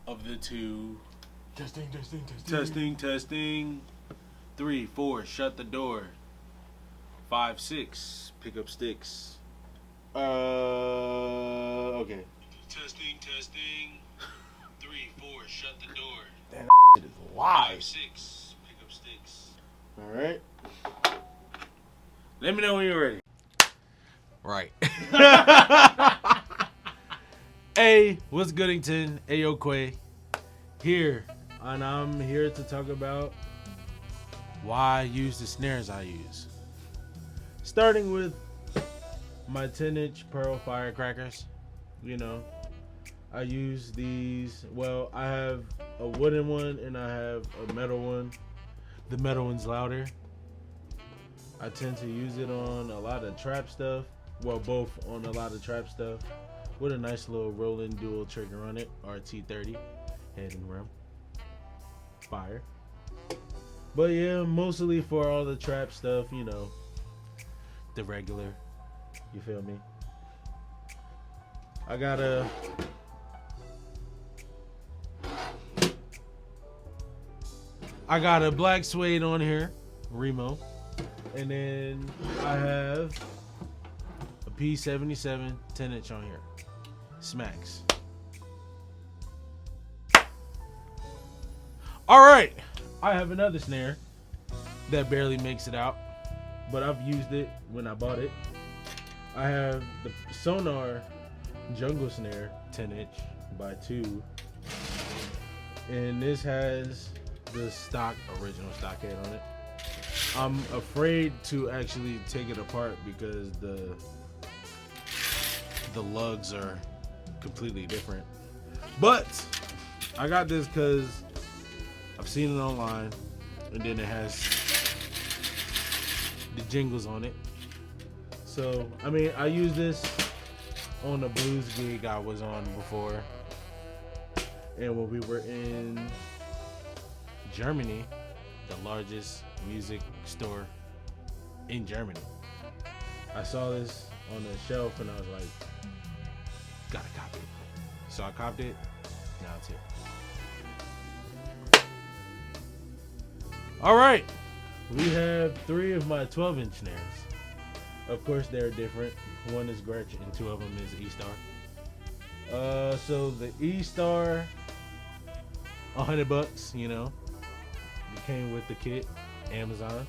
of the two. Testing. Testing. 3, 4, shut the door. 5, 6, pick up sticks. Okay. Testing. 3, 4, shut the door. Damn, that shit is live. 5, 6, pick up sticks. All right. Let me know when you're ready. Right. Hey, what's Goodington? Ayo here, and I'm here to talk about why I use the snares I use. Starting with my 10-inch Pearl firecrackers. You know, I use these. Well, I have a wooden one and I have a metal one. The metal one's louder. I tend to use it on a lot of trap stuff. Well, both on a lot of trap stuff. With a nice little rolling dual trigger on it. RT30. Head and rim. Fire. But yeah, mostly for all the trap stuff, you know. The regular. You feel me? I got a black suede on here. Remo. And then I have a P77 10-inch on here. Smacks. Alright. I have another snare that barely makes it out, but I've used it when I bought it. I have the Sonar Jungle Snare 10-inch by 2. And this has the original stock head on it. I'm afraid to actually take it apart because the lugs are completely different. But I got this because I've seen it online, and then it has the jingles on it. So, I mean, I use this on the blues gig I was on before. And when we were in Germany, the largest music store in Germany, I saw this on the shelf and I was like, gotta copy it. So I copied it. Now it's here. All right, we have 3 of my 12-inch snares. Of course, they're different. One is Gretsch and 2 of them is E-Star. So the E-Star, $100, you know. It came with the kit, Amazon.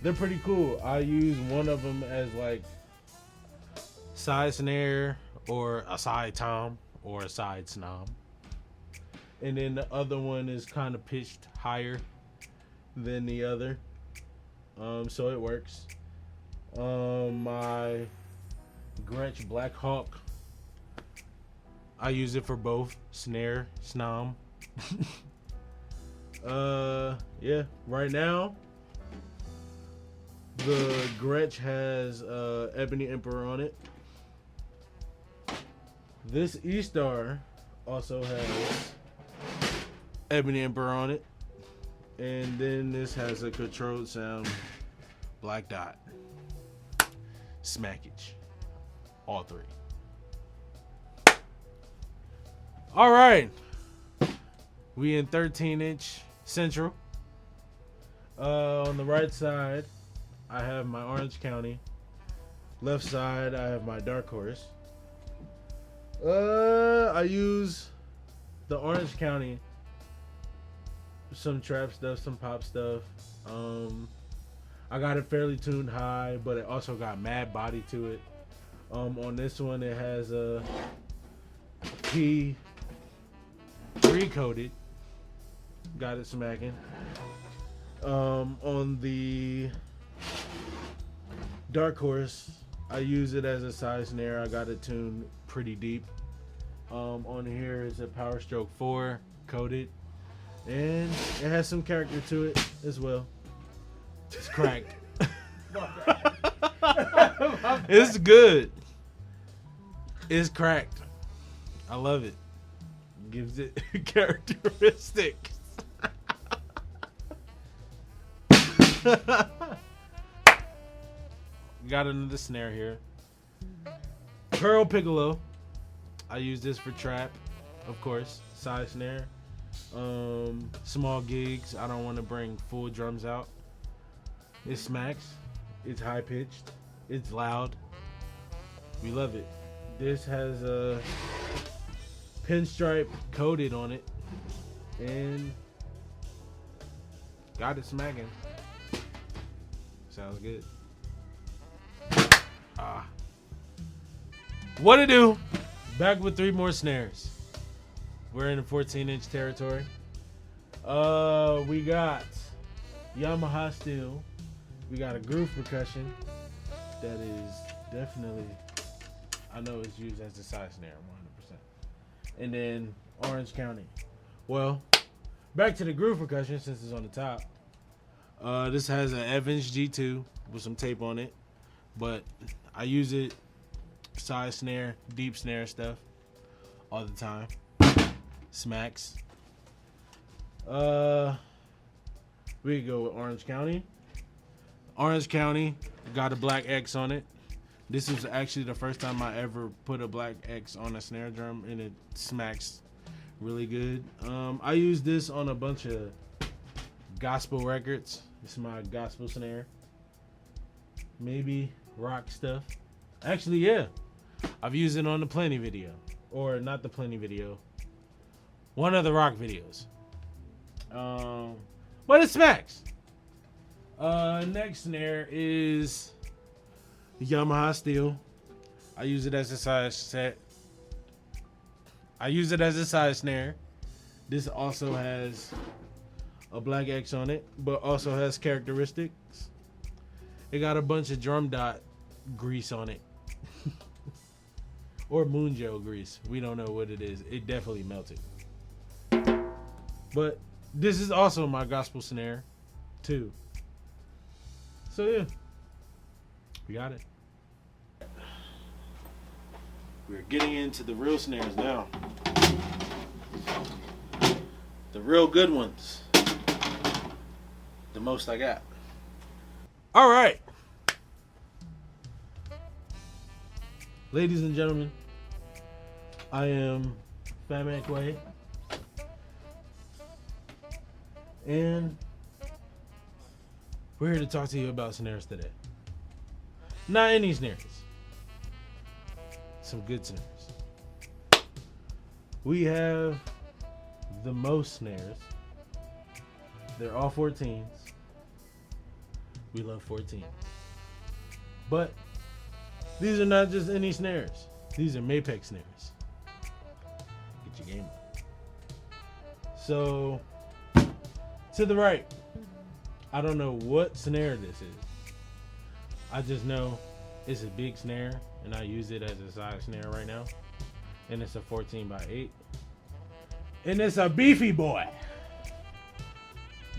They're pretty cool. I use one of them as like side snare or a side tom or a side snom. And then the other one is kind of pitched higher than the other. So it works. My Gretsch Black Hawk, I use it for both snare, snom. Yeah, right now the Gretsch has Ebony Emperor on it. This E-Star also has Ebony Emperor on it. And then this has a controlled sound Black Dot. Smackage. All 3. All right. We in 13-inch Central. On the right side, I have my Orange County. Left side, I have my Dark Horse. I use the Orange County. Some trap stuff, some pop stuff. I got it fairly tuned high, but it also got mad body to it. On this one, it has a P3 coated. Got it smacking. On the Dark Horse, I use it as a side snare. I got it tuned pretty deep. On here is a Power Stroke 4 coated, and it has some character to it as well. It's cracked. It's good. It's cracked. I love it. Gives it characteristics. Got another snare here. Pearl Piccolo. I use this for trap, of course, side snare. Small gigs, I don't want to bring full drums out. It smacks, it's high pitched, it's loud. We love it. This has a pinstripe coated on it and got it smacking. Sounds good. What to do? Back with 3 more snares. We're in the 14-inch territory. We got Yamaha steel. We got a groove percussion that is definitely, I know it's used as a side snare, 100%. And then Orange County. Well, back to the groove percussion since it's on the top. This has an Evans G2 with some tape on it, but I use it side snare, deep snare stuff all the time. Smacks. We go with Orange County. Orange County got a black X on it. This was actually the first time I ever put a black X on a snare drum, and it smacks really good. I use this on a bunch of gospel records. It's my gospel snare. Maybe rock stuff. Actually, yeah. I've used it on the Plenty video. Or not the Plenty video. One of the rock videos. But it smacks. Next snare is Yamaha steel. I use it as a side set. I use it as a side snare. This also has a black X on it, but also has characteristics. It got a bunch of drum dot grease on it. Or moon gel grease. We don't know what it is. It definitely melted. But this is also my gospel snare too. So yeah, we got it. We're getting into the real snares now. The real good ones. The most I got. All right. Ladies and gentlemen, I am Fat Man Quay. And we're here to talk to you about snares today. Not any snares. Some good snares. We have the most snares. They're all 14s. We love 14s. But these are not just any snares. These are Mapex snares. Get your game up. So, to the right, I don't know what snare this is. I just know it's a big snare, and I use it as a side snare right now. And it's a 14x8. And it's a beefy boy.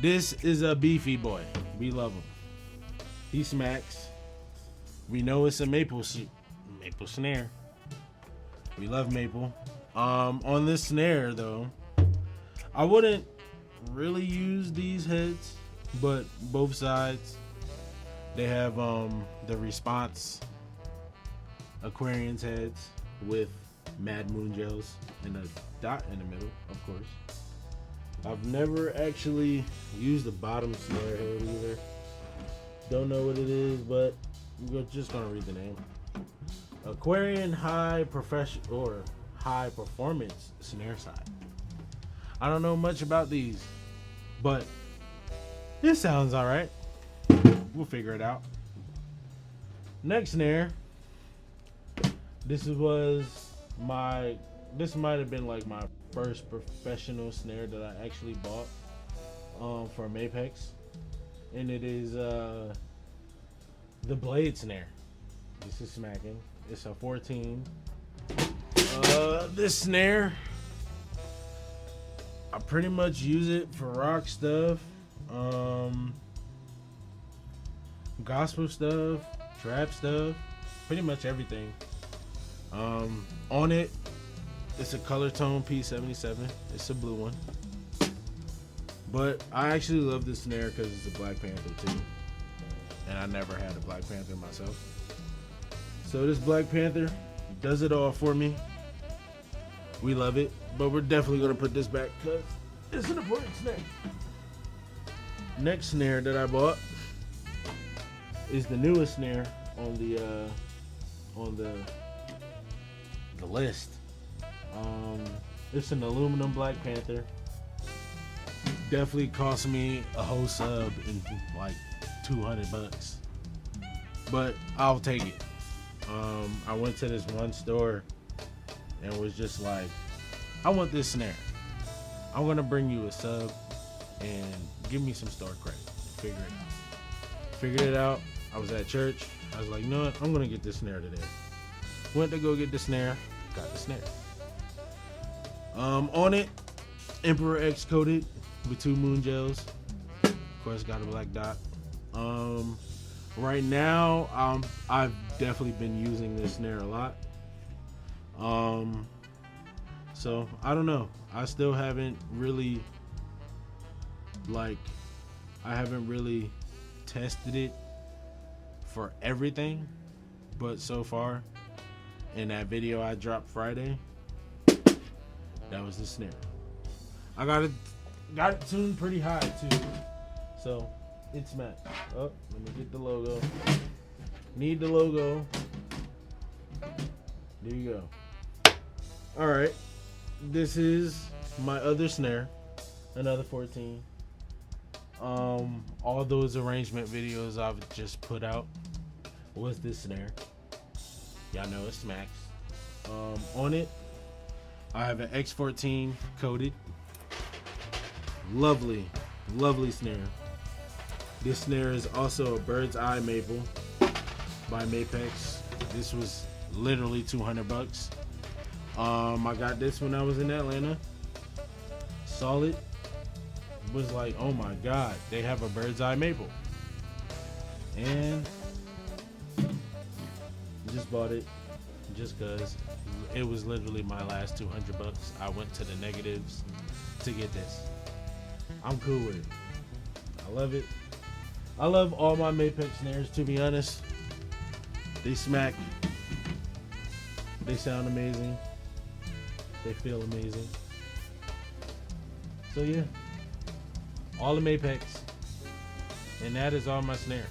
This is a beefy boy. We love him. He smacks. We know it's a maple snare. We love maple. On this snare though, I wouldn't really use these heads, but both sides they have the response Aquarian's heads with Mad Moon gels and a dot in the middle, of course. I've never actually used the bottom snare head either. Don't know what it is, but we're just gonna read the name. Aquarian high performance snare side. I don't know much about these, but this sounds all right. We'll figure it out. Next snare. This might have been like my first professional snare that I actually bought from Apex, and it is the blade snare. This is smacking. It's a 14. This snare, I pretty much use it for rock stuff, gospel stuff, trap stuff, pretty much everything. On it, it's a color tone P77. It's a blue one. But I actually love this snare because it's a Black Panther too. And I never had a Black Panther myself. So this Black Panther does it all for me. We love it, but we're definitely gonna put this back because it's an important snare. Next snare that I bought is the newest snare on the list. It's an aluminum Black Panther. Definitely cost me a whole sub in like $200, but I'll take it. I went to this one store and was just like, I want this snare. I'm gonna bring you a sub and give me some store credit. Figure it out. Figured it out. I was at church. I was like, you know what? I'm gonna get this snare today. Went to go get the snare. Got the snare. On it, Emperor X coated with 2 moon gels. Of course, got a black dot. Right now, I've definitely been using this snare a lot. So I don't know. I still haven't really tested it for everything, but so far in that video I dropped Friday, that was the snare. I got it tuned pretty high too, so it's matched. Oh, let me get the logo. Need the logo. There you go. All right, this is my other snare, another 14. All those arrangement videos I've just put out was this snare. Y'all know it smacks. On it, I have an X14 coated. Lovely, lovely snare. This snare is also a Bird's Eye Maple by Mapex. This was literally $200. I got this when I was in Atlanta. Solid. Was like, oh my god, they have a Bird's Eye Maple. And just bought it just cause it was literally my last $200. I went to the negatives to get this. I'm cool with it. I love it. I love all my Mapex snares, to be honest. They smack. They sound amazing. They feel amazing. So yeah. All the Mapex. And that is all my snares.